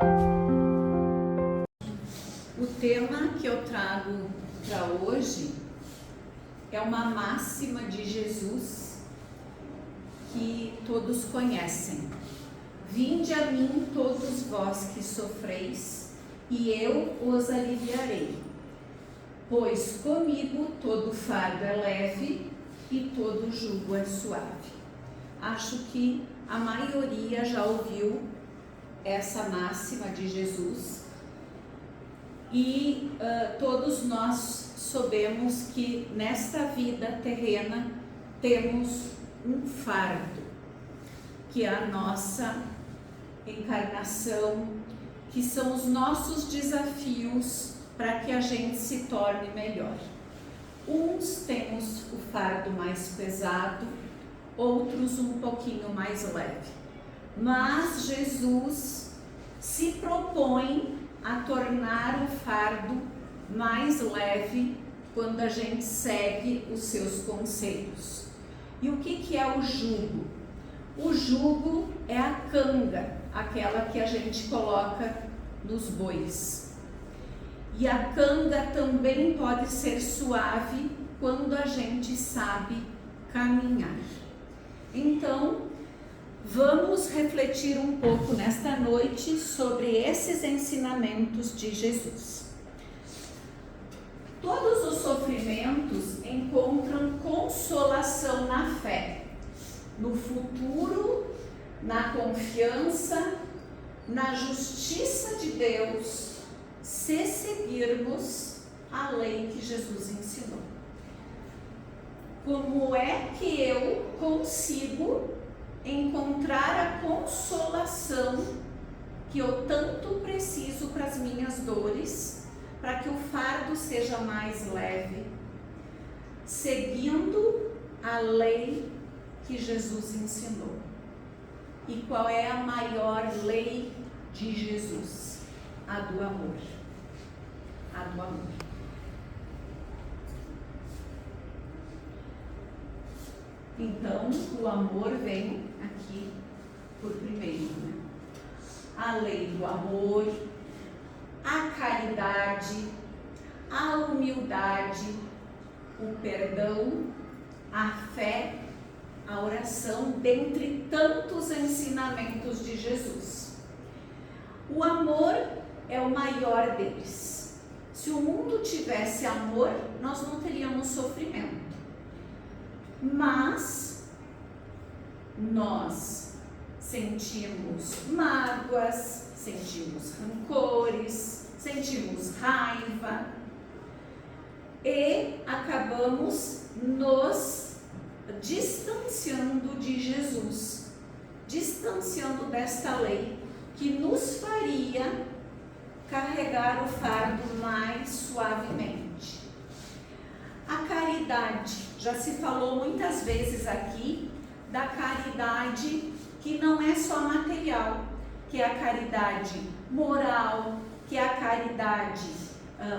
O tema que eu trago para hoje é uma máxima de Jesus que todos conhecem. Vinde a mim todos vós que sofreis, e eu os aliviarei. Pois comigo todo fardo é leve e todo jugo é suave. Acho que a maioria já ouviu essa máxima de Jesus e todos nós sabemos que nesta vida terrena temos um fardo, que é a nossa encarnação, que são os nossos desafios para que a gente se torne melhor. Uns temos o fardo mais pesado, outros um pouquinho mais leve. Mas Jesus se propõe a tornar o fardo mais leve quando a gente segue os seus conselhos. E o que é o jugo? O jugo é a canga, aquela que a gente coloca nos bois. E a canga também pode ser suave quando a gente sabe caminhar. Então, vamos refletir um pouco nesta noite sobre esses ensinamentos de Jesus. Todos os sofrimentos encontram consolação na fé, no futuro, na confiança, na justiça de Deus, se seguirmos a lei que Jesus ensinou. Como é que eu consigo encontrar a consolação que eu tanto preciso para as minhas dores, para que o fardo seja mais leve, seguindo a lei que Jesus ensinou? E qual é a maior lei de Jesus? A do amor. A do amor. Então, o amor vem aqui por primeiro, né? A lei do amor, a caridade, a humildade, o perdão, a fé, a oração, dentre tantos ensinamentos de Jesus. O amor é o maior deles. Se o mundo tivesse amor, nós não teríamos sofrimento. Mas nós sentimos mágoas, sentimos rancores, sentimos raiva e acabamos nos distanciando de Jesus, distanciando desta lei que nos faria carregar o fardo mais suavemente. A caridade, já se falou muitas vezes aqui da caridade que não é só material, que é a caridade moral, que é a caridade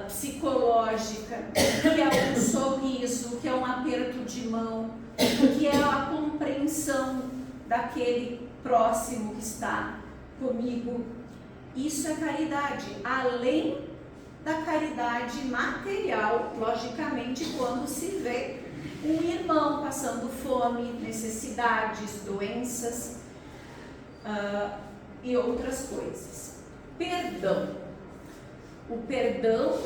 psicológica, que é um sorriso, que é um aperto de mão, que é a compreensão daquele próximo que está comigo. Isso é caridade, além da caridade material, logicamente, quando se vê um irmão passando fome, necessidades, doenças e outras coisas. Perdão. O perdão,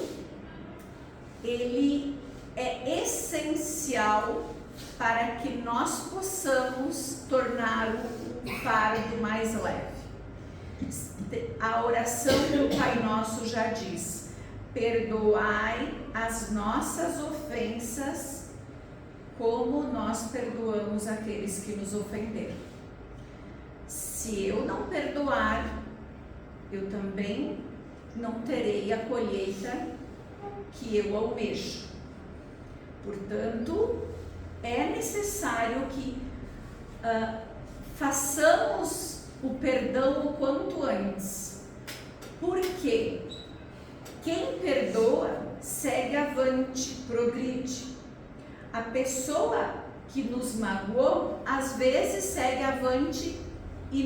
ele é essencial para que nós possamos tornar o fardo mais leve. A oração do Pai Nosso já diz: perdoai as nossas ofensas, como nós perdoamos aqueles que nos ofenderam. Se eu não perdoar, eu também não terei a colheita que eu almejo. Portanto, é necessário que façamos o perdão o quanto antes. Porque quem perdoa segue avante, progride. A pessoa que nos magoou, às vezes segue avante e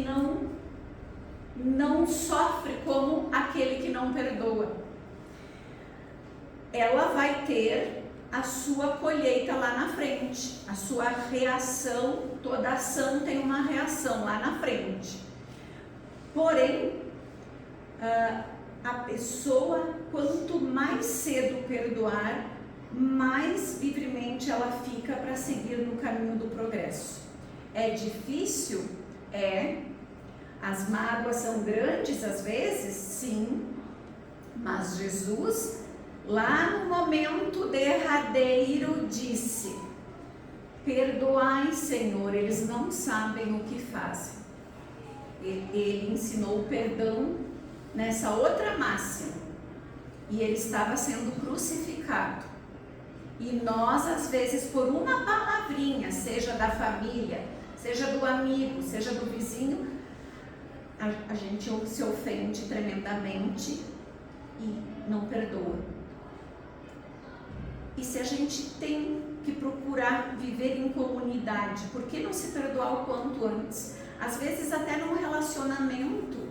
não sofre como aquele que não perdoa. Ela vai ter a sua colheita lá na frente, a sua reação. Toda ação tem uma reação lá na frente. Porém, a pessoa, quanto mais cedo perdoar, mais livremente ela fica para seguir no caminho do progresso. É difícil? É. As mágoas são grandes às vezes? Sim. Mas Jesus, lá no momento derradeiro, disse: perdoai, Senhor, eles não sabem o que fazem. Ele ensinou o perdão nessa outra máxima. E ele estava sendo crucificado. E nós, às vezes, por uma palavrinha, seja da família, seja do amigo, seja do vizinho, a gente se ofende tremendamente e não perdoa. E se a gente tem que procurar viver em comunidade, por que não se perdoar o quanto antes? Às vezes até num relacionamento,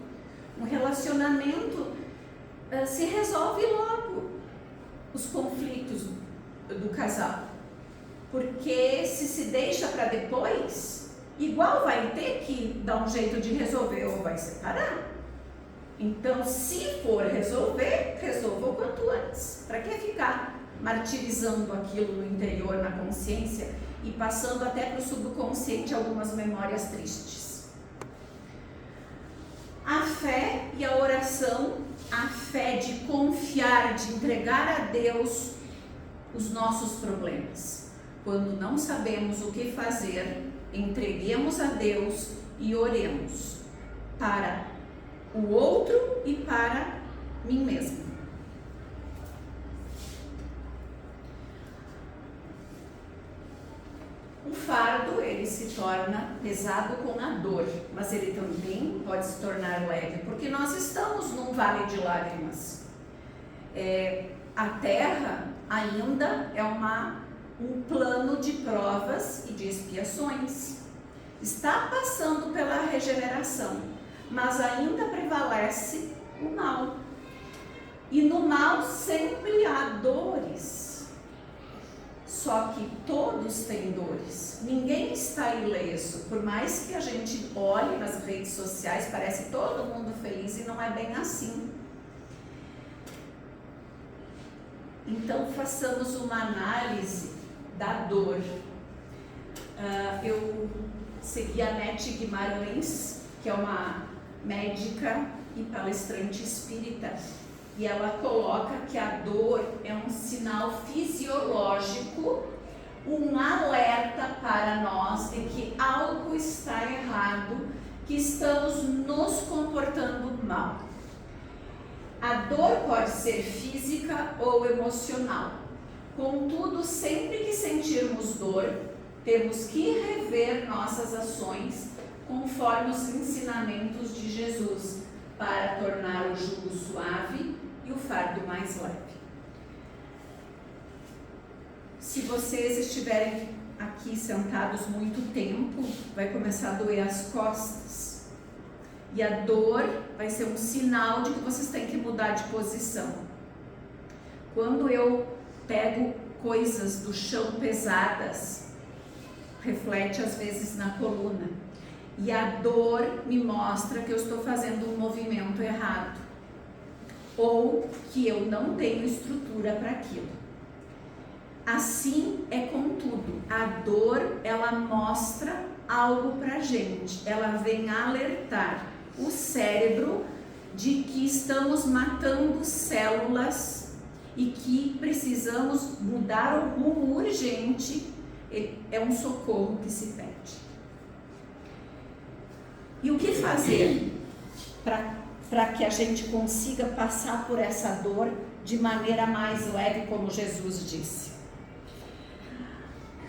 se resolve logo os conflitos do casal. Porque se deixa para depois, igual vai ter que dar um jeito de resolver ou vai separar. Então, se for resolver, resolva o quanto antes. Para que ficar martirizando aquilo no interior, na consciência e passando até para o subconsciente algumas memórias tristes? A fé e a oração, a fé de confiar, de entregar a Deus os nossos problemas. Quando não sabemos o que fazer, entreguemos a Deus e oremos para o outro e para mim mesmo. O fardo, ele se torna pesado com a dor, mas ele também pode se tornar leve, porque nós estamos num vale de lágrimas. A Terra ainda é um plano de provas e de expiações. Está passando pela regeneração, mas ainda prevalece o mal. E no mal sempre há dores. Só que todos têm dores, ninguém está ileso. Por mais que a gente olhe nas redes sociais, parece todo mundo feliz e não é bem assim. Então façamos uma análise da dor. Eu segui a Nete Guimarães, que é uma médica e palestrante espírita. E ela coloca que a dor é um sinal fisiológico, um alerta para nós de que algo está errado, que estamos nos comportando mal. A dor pode ser física ou emocional. Contudo, sempre que sentirmos dor, temos que rever nossas ações conforme os ensinamentos de Jesus, para tornar o jugo suave e o fardo mais leve. Se vocês estiverem aqui sentados muito tempo, vai começar a doer as costas. E a dor vai ser um sinal de que vocês têm que mudar de posição. Quando eu pego coisas do chão pesadas, reflete às vezes na coluna. E a dor me mostra que eu estou fazendo um movimento errado. Ou que eu não tenho estrutura para aquilo. Assim é com tudo. A dor, ela mostra algo pra gente. Ela vem alertar o cérebro de que estamos matando células e que precisamos mudar o rumo urgente. É um socorro que se pede. E o que fazer para que a gente consiga passar por essa dor de maneira mais leve, como Jesus disse?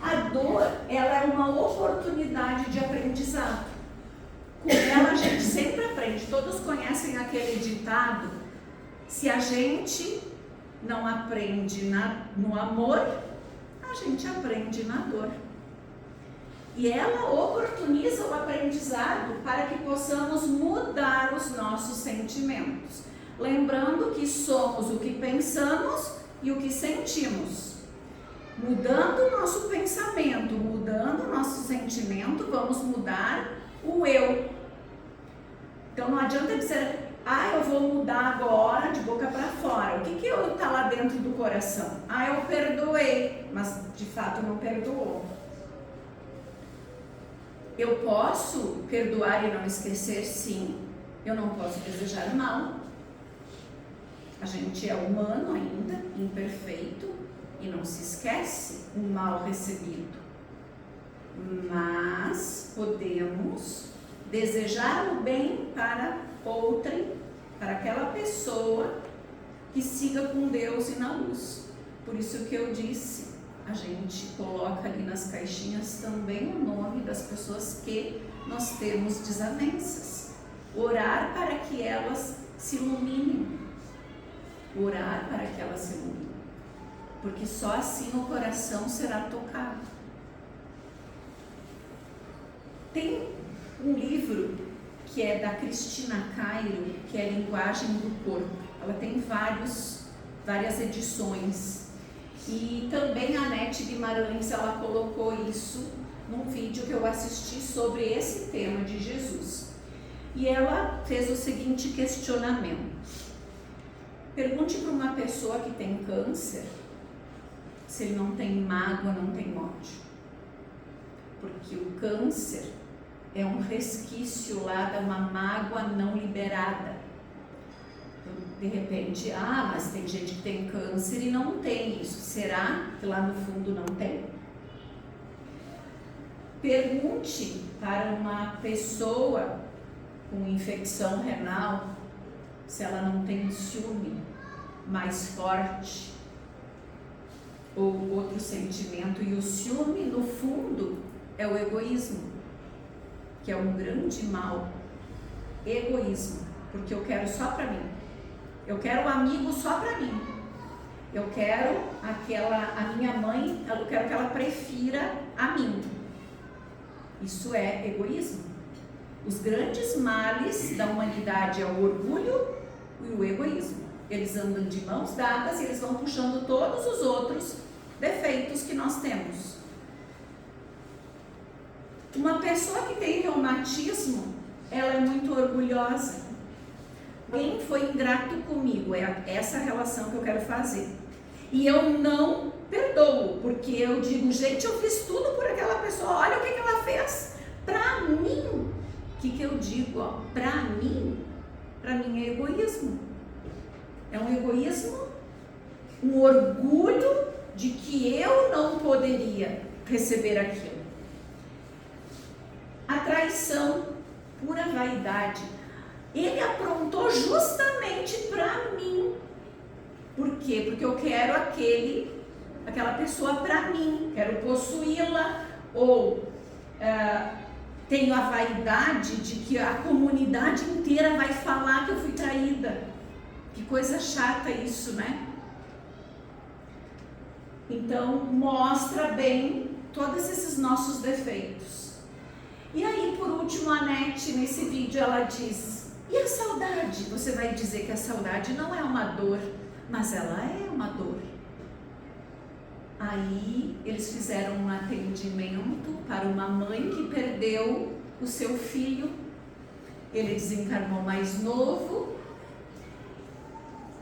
A dor, ela é uma oportunidade de aprendizado. Com ela a gente sempre aprende. Todos conhecem aquele ditado: se a gente não aprende no amor, a gente aprende na dor. E ela oportuniza o aprendizado para que possamos mudar os nossos sentimentos. Lembrando que somos o que pensamos e o que sentimos. Mudando o nosso pensamento, mudando o nosso sentimento, vamos mudar o eu. Então não adianta dizer, eu vou mudar agora de boca para fora. O que eu está lá dentro do coração? Eu perdoei, mas de fato não perdoou. Eu posso perdoar e não esquecer, sim. Eu não posso desejar mal. A gente é humano ainda, imperfeito, e não se esquece o mal recebido. Mas podemos desejar o bem para outrem, para aquela pessoa que siga com Deus e na luz. Por isso que eu disse, a gente coloca ali nas caixinhas também o nome das pessoas que nós temos desavenças. Orar para que elas se iluminem. Orar para que elas se iluminem. Porque só assim o coração será tocado. Tem um livro que é da Cristina Cairo, que é Linguagem do Corpo. Ela tem várias edições. E também a Nete Guimarães, ela colocou isso num vídeo que eu assisti sobre esse tema de Jesus. E ela fez o seguinte questionamento. Pergunte para uma pessoa que tem câncer se ele não tem mágoa, não tem ódio. Porque o câncer é um resquício lá de uma mágoa não liberada. De repente, mas tem gente que tem câncer e não tem isso. Será que lá no fundo não tem? Pergunte para uma pessoa com infecção renal se ela não tem um ciúme mais forte ou outro sentimento. E o ciúme, no fundo, é o egoísmo, que é um grande mal. Egoísmo, porque eu quero só para mim. Eu quero um amigo só para mim. Eu quero a minha mãe, eu quero que ela prefira a mim. Isso é egoísmo. Os grandes males da humanidade é o orgulho e o egoísmo. Eles andam de mãos dadas e eles vão puxando todos os outros defeitos que nós temos. Uma pessoa que tem reumatismo, ela é muito orgulhosa. Alguém foi ingrato comigo, é essa relação que eu quero fazer. E eu não perdoo, porque eu digo, gente, eu fiz tudo por aquela pessoa, olha o que ela fez pra mim. O que eu digo, pra mim é egoísmo. É um egoísmo, um orgulho de que eu não poderia receber aquilo. A traição, pura vaidade. Ele aprontou justamente para mim. Por quê? Porque eu quero aquela pessoa para mim, quero possuí-la, ou tenho a vaidade de que a comunidade inteira vai falar que eu fui traída. Que coisa chata isso, né? Então, mostra bem todos esses nossos defeitos. E aí, por último, a Nete, nesse vídeo, ela diz, e a saudade? Você vai dizer que a saudade não é uma dor, mas ela é uma dor. Aí, eles fizeram um atendimento para uma mãe que perdeu o seu filho. Ele desencarnou mais novo.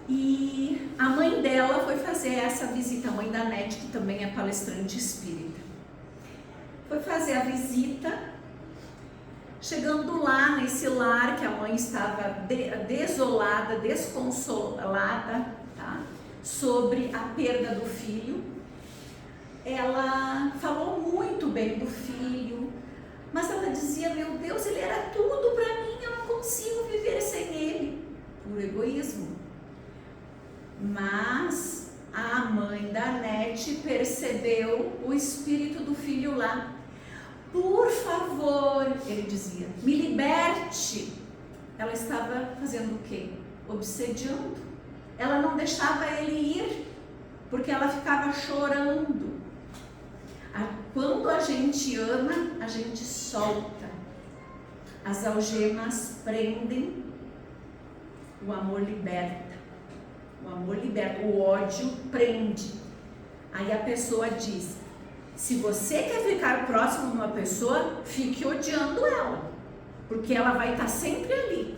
E a mãe dela foi fazer essa visita, a mãe da Nete, que também é palestrante espírita. Foi fazer a visita. Chegando lá, nesse lar, que a mãe estava desolada, desconsolada, tá? Sobre a perda do filho. Ela falou muito bem do filho, mas ela dizia, meu Deus, ele era tudo para mim, eu não consigo viver sem ele. Por egoísmo. Mas a mãe da Nete percebeu o espírito do filho lá. Por favor, ele dizia, me liberte. Ela estava fazendo o quê? Obsediando. Ela não deixava ele ir, porque ela ficava chorando. Quando a gente ama, a gente solta. As algemas prendem, o amor liberta. O amor liberta, o ódio prende. Aí a pessoa diz: se você quer ficar próximo de uma pessoa, fique odiando ela, porque ela vai estar sempre ali,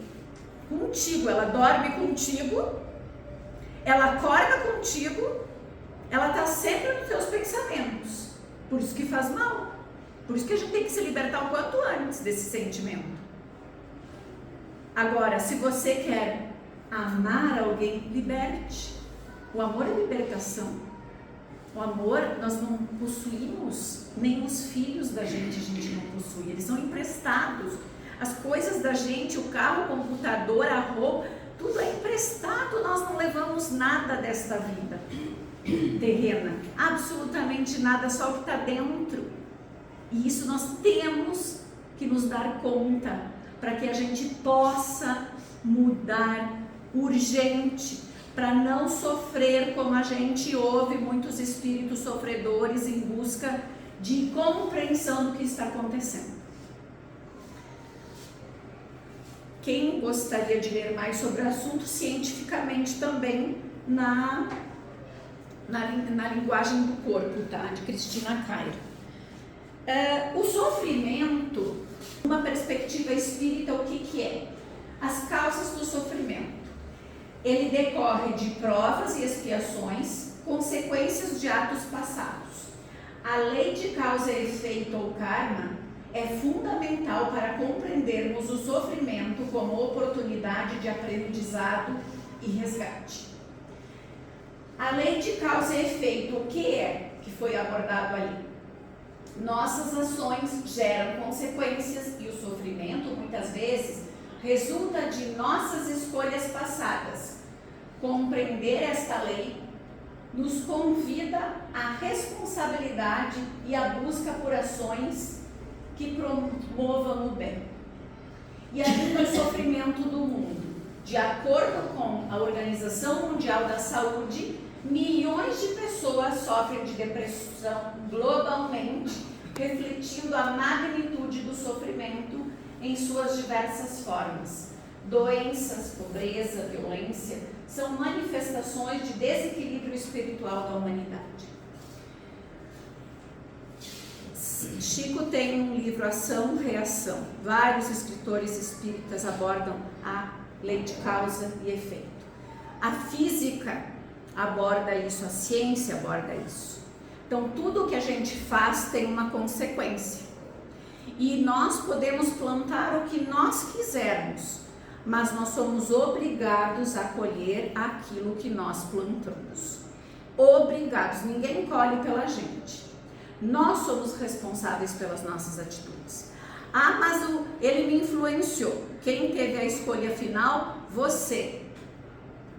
contigo. Ela dorme contigo, ela acorda contigo, ela está sempre nos teus pensamentos. Por isso que faz mal. Por isso que a gente tem que se libertar o quanto antes desse sentimento. Agora, se você quer amar alguém, liberte. O amor é libertação. O amor, nós não possuímos, nem os filhos da gente a gente não possui, eles são emprestados. As coisas da gente, o carro, o computador, a roupa, tudo é emprestado, nós não levamos nada desta vida terrena, absolutamente nada, só o que está dentro. E isso nós temos que nos dar conta, para que a gente possa mudar urgente, para não sofrer como a gente ouve muitos espíritos sofredores em busca de compreensão do que está acontecendo. Quem gostaria de ler mais sobre o assunto cientificamente também na linguagem do corpo, tá? De Cristina Cairo. O sofrimento, uma perspectiva espírita, o que é? As causas do sofrimento. Ele decorre de provas e expiações, consequências de atos passados. A lei de causa e efeito ou karma é fundamental para compreendermos o sofrimento como oportunidade de aprendizado e resgate. A lei de causa e efeito, o que é que foi abordado ali? Nossas ações geram consequências e o sofrimento, muitas vezes, resulta de nossas escolhas passadas. Compreender esta lei nos convida à responsabilidade e à busca por ações que promovam o bem. E ainda o sofrimento do mundo. De acordo com a Organização Mundial da Saúde, milhões de pessoas sofrem de depressão globalmente, refletindo a magnitude do sofrimento em suas diversas formas. Doenças, pobreza, violência são manifestações de desequilíbrio espiritual da humanidade. Chico tem um livro, Ação, Reação. Vários escritores espíritas abordam a lei de causa e efeito. A física aborda isso, a ciência aborda isso. Então, tudo que a gente faz tem uma consequência. E nós podemos plantar o que nós quisermos, mas nós somos obrigados a colher aquilo que nós plantamos. Obrigados, ninguém colhe pela gente. Nós somos responsáveis pelas nossas atitudes. Ah, mas ele me influenciou. Quem teve a escolha final? Você.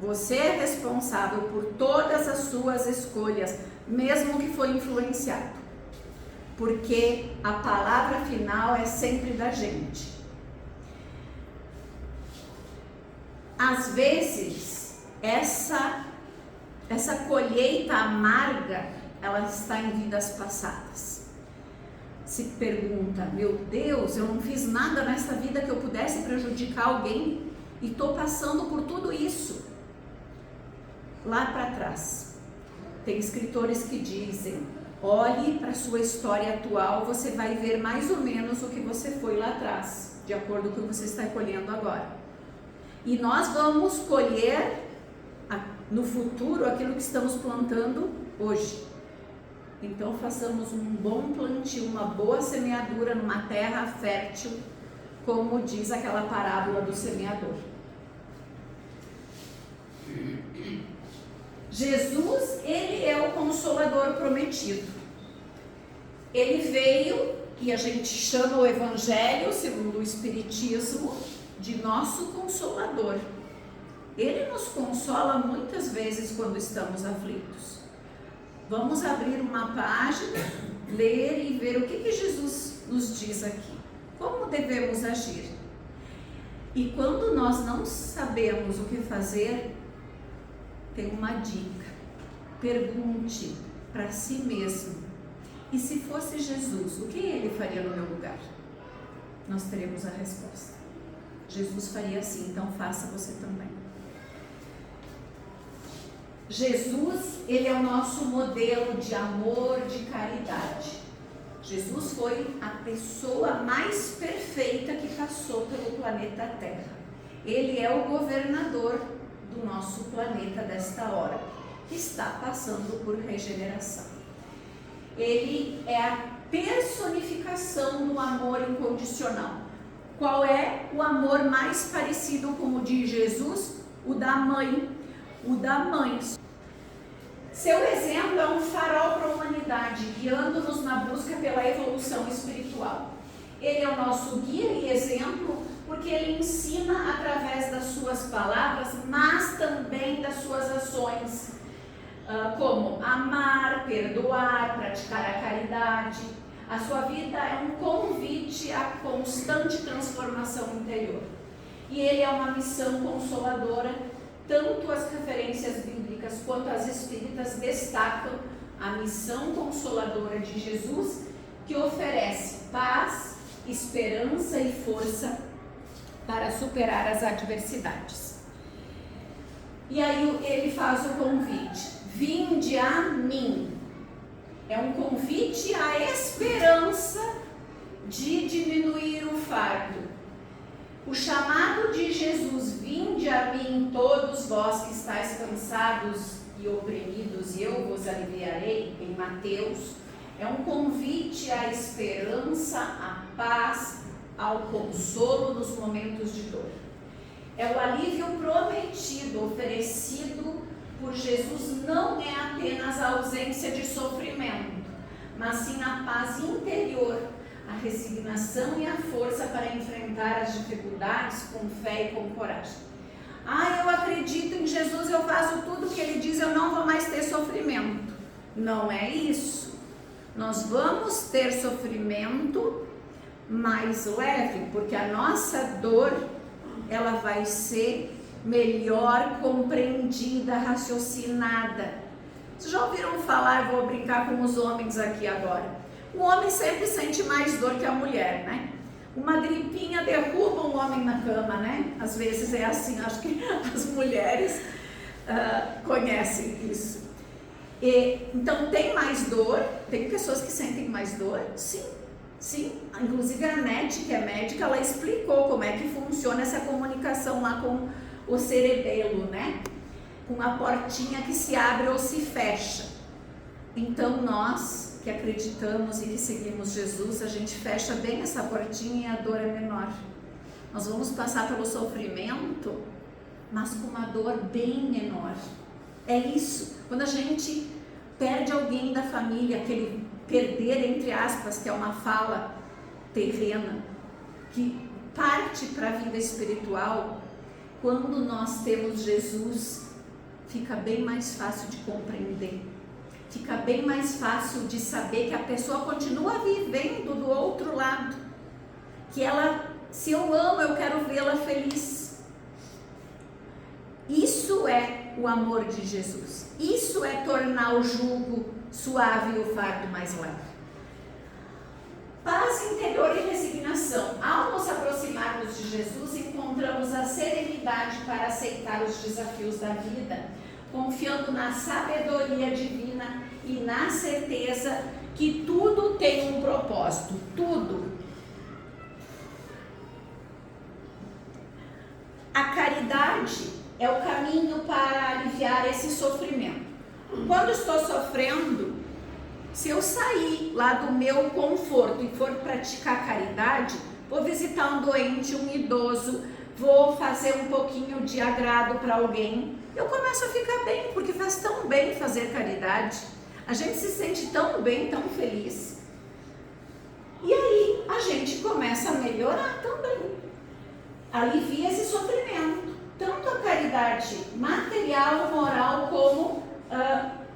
Você é responsável por todas as suas escolhas, mesmo que foi influenciado. Porque a palavra final é sempre da gente. Às vezes, essa colheita amarga, ela está em vidas passadas. Se pergunta, meu Deus, eu não fiz nada nessa vida que eu pudesse prejudicar alguém e estou passando por tudo isso. Lá para trás, tem escritores que dizem, olhe para a sua história atual, você vai ver mais ou menos o que você foi lá atrás, de acordo com o que você está colhendo agora. E nós vamos colher no futuro aquilo que estamos plantando hoje. Então façamos um bom plantio, uma boa semeadura numa terra fértil, como diz aquela parábola do semeador. Jesus, ele é o Consolador prometido. Ele veio, e a gente chama o Evangelho, segundo o Espiritismo, de nosso Consolador. Ele nos consola muitas vezes quando estamos aflitos. Vamos abrir uma página, ler e ver o que Jesus nos diz aqui. Como devemos agir? E quando nós não sabemos o que fazer, tem uma dica. Pergunte para si mesmo: E se fosse Jesus, o que ele faria no meu lugar? Nós teremos a resposta. Jesus faria assim, então faça você também. Jesus, ele é o nosso modelo de amor, de caridade. Jesus foi a pessoa mais perfeita que passou pelo planeta Terra. Ele é o governador do nosso planeta desta hora, que está passando por regeneração. Ele é a personificação do amor incondicional. Qual é o amor mais parecido com o de Jesus? O da mãe. O da mãe. Seu exemplo é um farol para a humanidade, guiando-nos na busca pela evolução espiritual. Ele é o nosso guia e exemplo, porque ele ensina através das suas palavras, mas também das suas ações, como amar, perdoar, praticar a caridade. A sua vida é um convite à constante transformação interior. E ele é uma missão consoladora. Tanto as referências bíblicas quanto as espíritas destacam a missão consoladora de Jesus, que oferece paz, esperança e força para superar as adversidades. E aí ele faz o convite: vinde a mim. É um convite à esperança de diminuir o fardo. O chamado de Jesus, vinde a mim todos vós que estáis cansados e oprimidos, e eu vos aliviarei, em Mateus, é um convite à esperança, à paz, ao consolo nos momentos de dor. É o alívio prometido, oferecido por Jesus, não é apenas a ausência de sofrimento, mas sim a paz interior, a resignação e a força para enfrentar as dificuldades com fé e com coragem. Eu acredito em Jesus, eu faço tudo o que ele diz, eu não vou mais ter sofrimento. Não é isso. Nós vamos ter sofrimento mais leve, porque a nossa dor, ela vai ser melhor compreendida, raciocinada. Vocês já ouviram falar, eu vou brincar com os homens aqui agora. O homem sempre sente mais dor que a mulher, né? Uma gripinha derruba um homem na cama, né? Às vezes é assim, acho que as mulheres conhecem isso. Então tem mais dor, tem pessoas que sentem mais dor? Sim, sim. Inclusive a Nete, que é médica, ela explicou como é que funciona essa comunicação lá com o cerebelo, né? Com a portinha que se abre ou se fecha. Então nós que acreditamos e que seguimos Jesus, a gente fecha bem essa portinha e a dor é menor. Nós vamos passar pelo sofrimento, mas com uma dor bem menor. É isso. Quando a gente perde alguém da família, aquele perder, entre aspas, que é uma fala terrena, que parte para a vida espiritual, quando nós temos Jesus, fica bem mais fácil de compreender. Fica bem mais fácil de saber que a pessoa continua vivendo do outro lado. Que ela, se eu amo, eu quero vê-la feliz. Isso é o amor de Jesus. Isso é tornar o jugo suave e o fardo mais leve. Paz interior e resignação. Ao nos aproximarmos de Jesus, encontramos a serenidade para aceitar os desafios da vida, confiando na sabedoria divina e na certeza que tudo tem um propósito, tudo. A caridade é o caminho para aliviar esse sofrimento. Quando estou sofrendo, se eu sair lá do meu conforto e for praticar caridade, vou visitar um doente, um idoso, vou fazer um pouquinho de agrado para alguém, eu começo a ficar bem, porque faz tão bem fazer caridade. A gente se sente tão bem, tão feliz. E aí a gente começa a melhorar também. Alivia esse sofrimento. Tanto a caridade material, moral, como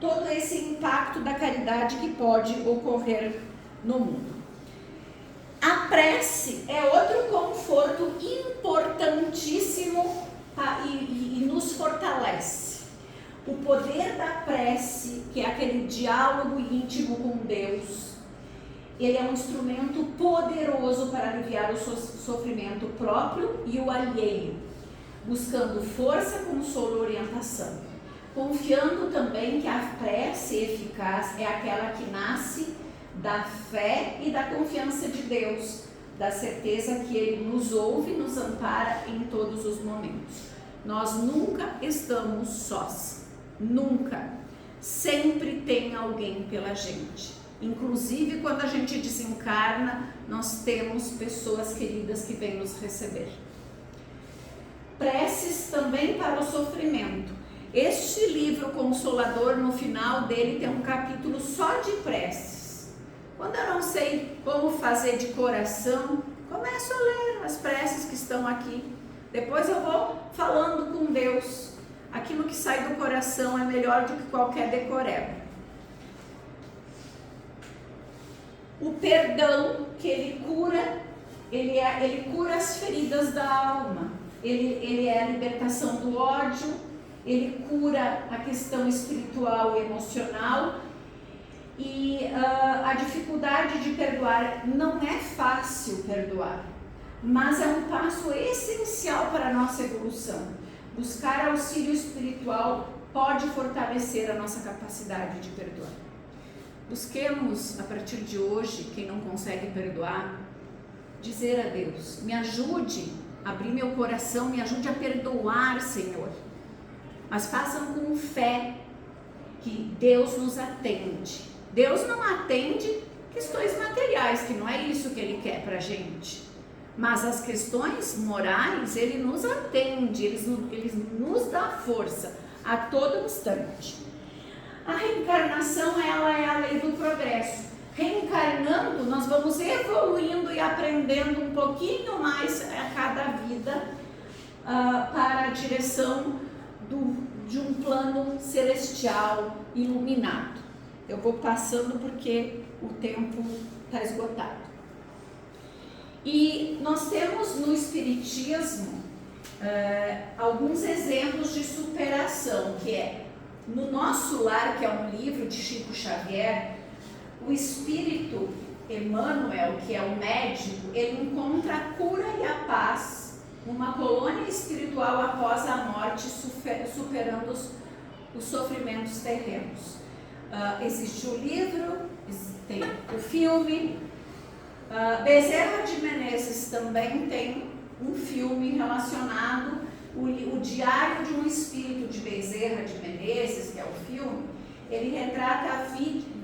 todo esse impacto da caridade que pode ocorrer no mundo. A prece é outro conforto importantíssimo e nos fortalece. O poder da prece, que é aquele diálogo íntimo com Deus, ele é um instrumento poderoso para aliviar o sofrimento próprio e o alheio, buscando força, consolo e orientação, confiando também que a prece eficaz é aquela que nasce da fé e da confiança de Deus, da certeza que Ele nos ouve e nos ampara em todos os momentos. Nós nunca estamos sós, nunca. Sempre tem alguém pela gente. Inclusive quando a gente desencarna, nós temos pessoas queridas que vêm nos receber. Preces também para o sofrimento. Este livro consolador, no final dele, tem um capítulo só de preces. Quando eu não sei como fazer de coração, começo a ler as preces que estão aqui. Depois eu vou falando com Deus. Aquilo que sai do coração é melhor do que qualquer decoreba. O perdão que ele cura, ele cura as feridas da alma. Ele é a libertação do ódio, ele cura a questão espiritual e emocional. E a dificuldade de perdoar, não é fácil perdoar, mas é um passo essencial para a nossa evolução. Buscar auxílio espiritual pode fortalecer a nossa capacidade de perdoar. Busquemos, a partir de hoje, quem não consegue perdoar, dizer a Deus: me ajude a abrir meu coração, me ajude a perdoar, Senhor. Mas façam com fé que Deus nos atende. Deus não atende questões materiais, que não é isso que Ele quer para a gente. Mas as questões morais, Ele nos atende, Ele nos dá força a todo instante. A reencarnação, ela é a lei do progresso. Reencarnando, nós vamos evoluindo e aprendendo um pouquinho mais a cada vida para a direção de um plano celestial iluminado. Eu vou passando porque o tempo está esgotado. E nós temos no Espiritismo alguns exemplos de superação, que é No Nosso Lar, que é um livro de Chico Xavier, o espírito Emmanuel, que é o médico, ele encontra a cura e a paz numa colônia espiritual após a morte, superando os sofrimentos terrenos. Existe o livro, tem o filme. Bezerra de Menezes também tem um filme relacionado, o Diário de um Espírito de Bezerra de Menezes, que é o filme. Ele retrata a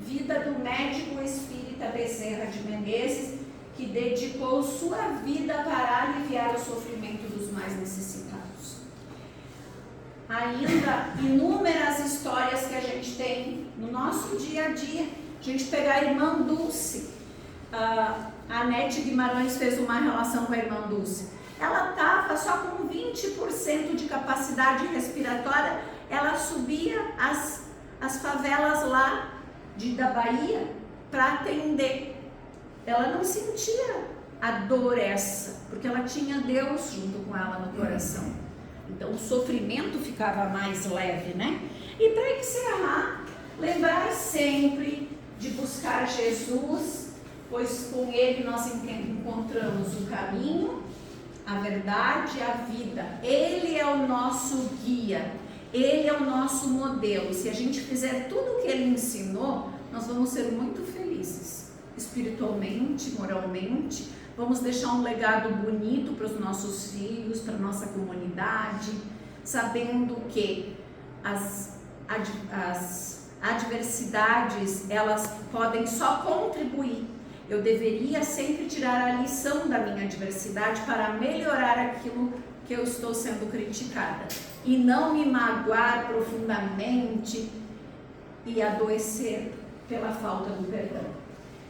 vida do médico espírita Bezerra de Menezes, que dedicou sua vida para aliviar o sofrimento dos mais necessitados. Ainda inúmeras histórias que a gente tem no nosso dia a dia. A gente pegar a irmã Dulce. A Anete Guimarães fez uma relação com a irmã Dulce. Ela estava só com 20% de capacidade respiratória. Ela subia as favelas lá da Bahia para atender. Ela não sentia a dor essa, porque ela tinha Deus junto com ela no coração. Então o sofrimento ficava mais leve, né? E para encerrar, lembrar sempre de buscar Jesus, pois com Ele nós encontramos o caminho, a verdade e a vida. Ele é o nosso guia, Ele é o nosso modelo. Se a gente fizer tudo o que Ele ensinou, nós vamos ser muito felizes, espiritualmente, moralmente. Vamos deixar um legado bonito para os nossos filhos, para a nossa comunidade, sabendo que as adversidades, elas podem só contribuir. Eu deveria sempre tirar a lição da minha adversidade para melhorar aquilo que eu estou sendo criticada e não me magoar profundamente e adoecer pela falta do perdão.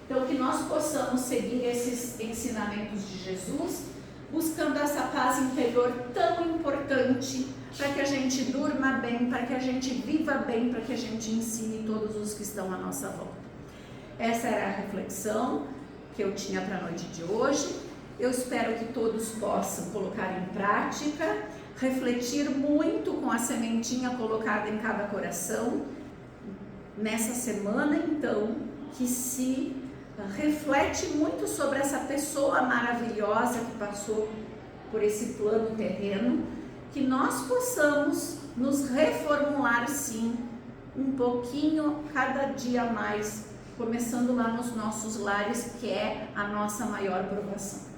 Então, que nós possamos seguir esses ensinamentos de Jesus, buscando essa paz interior tão importante para que a gente durma bem, para que a gente viva bem, para que a gente ensine todos os que estão à nossa volta. Essa era a reflexão que eu tinha para a noite de hoje. Eu espero que todos possam colocar em prática, refletir muito com a sementinha colocada em cada coração. Nessa semana, então, que se reflete muito sobre essa pessoa maravilhosa que passou por esse plano terreno, que nós possamos nos reformular sim, um pouquinho cada dia mais, começando lá nos nossos lares, que é a nossa maior provação.